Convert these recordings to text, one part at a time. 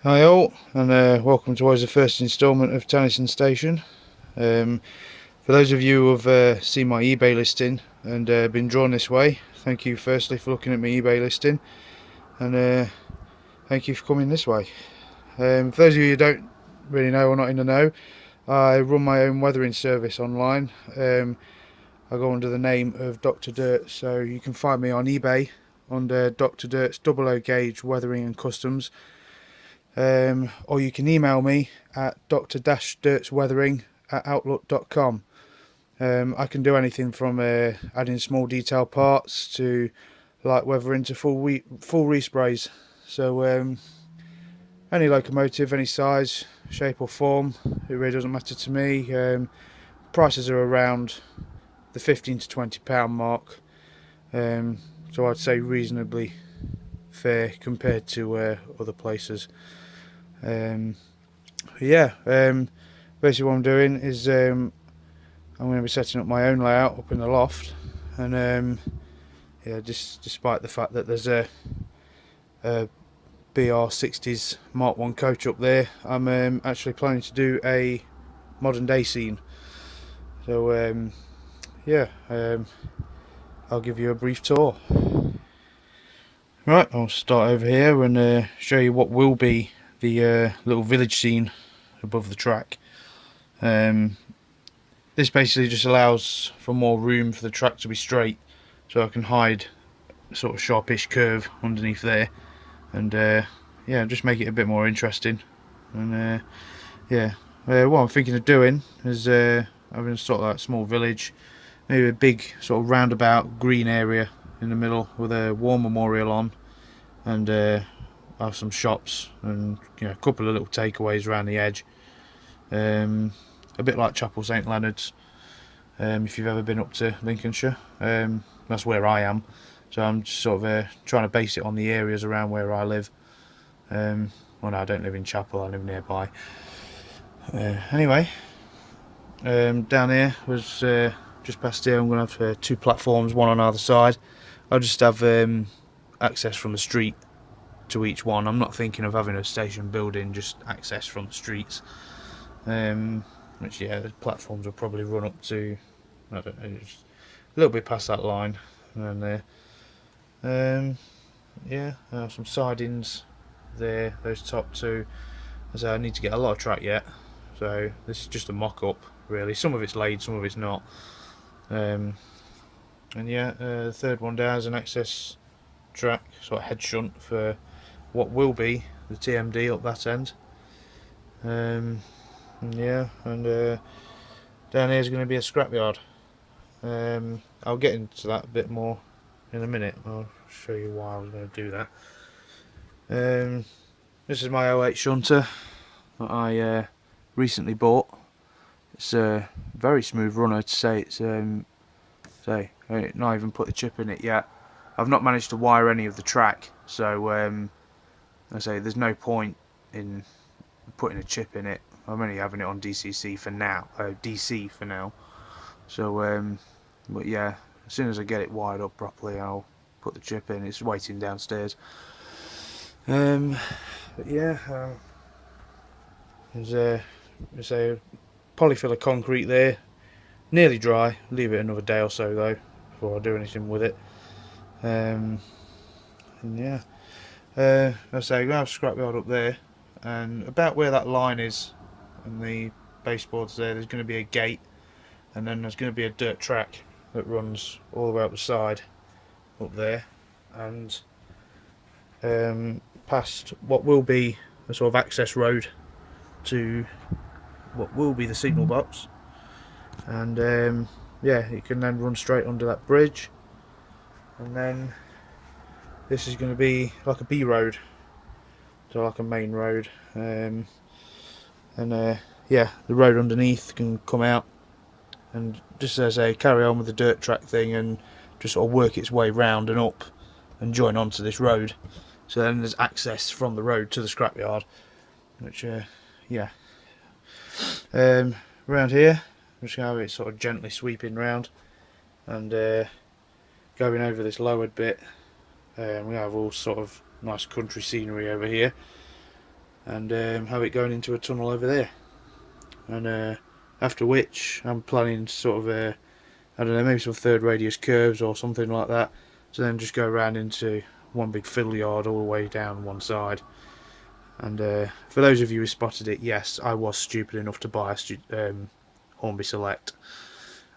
Hi all, and welcome to what is the first instalment of Tennyson Station. For those of you who have seen my eBay listing and been drawn this way, thank you firstly for looking at my eBay listing, and thank you for coming this way. For those of you who don't really know or not in the know, I run my own weathering service online. I go under the name of Dr. Dirt, so you can find me on eBay under Dr. Dirt's double O gauge weathering and customs. Or you can email me at dr-dirtsweathering@outlook.com. I can do anything from adding small detail parts to light weathering to full resprays. So any locomotive, any size, shape or form, it really doesn't matter to me. Prices are around the £15 to £20 mark, so I'd say reasonably fair compared to other places. Basically what I'm doing is I'm going to be setting up my own layout up in the loft, and despite the fact that there's a BR60s Mark 1 coach up there, I'm actually planning to do a modern day scene. So I'll give you a brief tour. Right, I'll start over here and show you what will be the little village scene above the track. This basically just allows for more room for the track to be straight, so I can hide a sort of sharpish curve underneath there, and just make it a bit more interesting. And what I'm thinking of doing is having a sort of like small village, maybe a big sort of roundabout green area in the middle with a war memorial on, and have some shops and a couple of little takeaways around the edge. A bit like Chapel St Leonard's, if you've ever been up to Lincolnshire. That's where I am, so I'm just sort of trying to base it on the areas around where I live. Well, no, I don't live in Chapel, I live nearby. Anyway, down here was just past here. I'm going to have two platforms, one on either side. I'll just have access from the street to each one. I'm not thinking of having a station building, just access from the streets. The platforms will probably run up to, I don't know, just a little bit past that line, and then I have some sidings there. Those top two, as I need to get a lot of track yet, so this is just a mock-up really. Some of it's laid, some of it's not. The third one down is an access track, sort of head shunt for what will be the TMD up that end. Down here is going to be a scrapyard. I'll get into that a bit more in a minute. I'll show you why I was going to do that. This is my 08 shunter that I recently bought. It's a very smooth runner, to say. It's I've not even put the chip in it yet. I've not managed to wire any of the track, so I say there's no point in putting a chip in it. I'm only having it on DC for now. So but yeah, as soon as I get it wired up properly, I'll put the chip in. It's waiting downstairs. There's a polyfiller concrete there, nearly dry. Leave it another day or so though before I do anything with it. I say I'm going to have a scrapyard up there, and about where that line is and the baseboards there's going to be a gate, and then there's going to be a dirt track that runs all the way up the side up there, and past what will be a sort of access road to what will be the signal box, and it can then run straight under that bridge, and then this is going to be like a B road, so like a main road, the road underneath can come out and just, as I say, carry on with the dirt track thing and just sort of work its way round and up and join onto this road. So then there's access from the road to the scrapyard, which around here I'm just going to have it sort of gently sweeping round and going over this lowered bit. We have all sort of nice country scenery over here. and have it going into a tunnel over there. And after which I'm planning sort of I don't know, maybe some third radius curves or something like that, to then just go around into one big fiddle yard all the way down one side. And for those of you who spotted it, yes, I was stupid enough to buy a Hornby Select.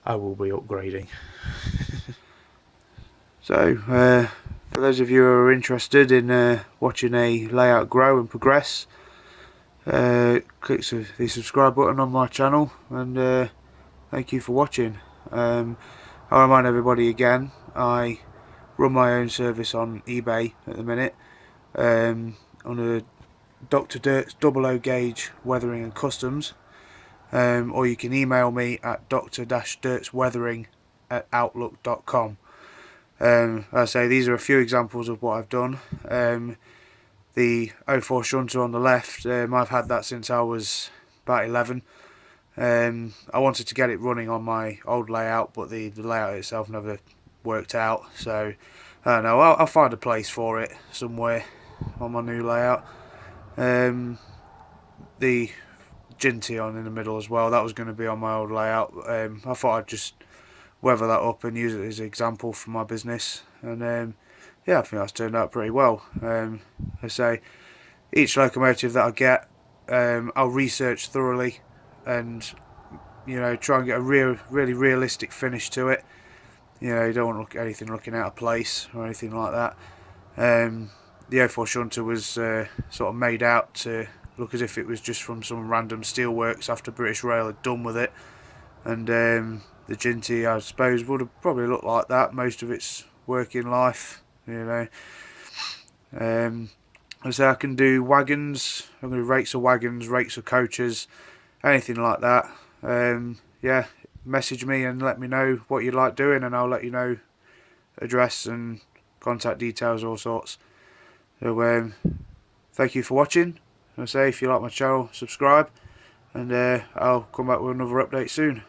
I will be upgrading. So, for those of you who are interested in watching a layout grow and progress, click the subscribe button on my channel, and thank you for watching. I'll remind everybody again, I run my own service on eBay at the minute, on a Dr. Dirt's 00 gauge weathering and customs, or you can email me at dr-dirtsweathering@outlook.com. As I say, these are a few examples of what I've done. The 04 shunter on the left, I've had that since I was about 11. I wanted to get it running on my old layout, but the layout itself never worked out, so I don't know, I'll find a place for it somewhere on my new layout. The Ginty on in the middle as well, that was going to be on my old layout. I thought I'd just weather that up and use it as an example for my business, and yeah, I think that's turned out pretty well. I say, each locomotive that I get, I'll research thoroughly and, you know, try and get a really realistic finish to it. You know, you don't want anything looking out of place or anything like that. The 04 shunter was sort of made out to look as if it was just from some random steelworks after British Rail had done with it, and the Ginty, I suppose, would have probably looked like that most of its working life, you know. I say I can do wagons, I can do rakes of wagons, rakes of coaches, anything like that. Yeah, message me and let me know what you'd like doing, and I'll let you know address and contact details, all sorts. So thank you for watching. I say, if you like my channel, subscribe, and I'll come back with another update soon.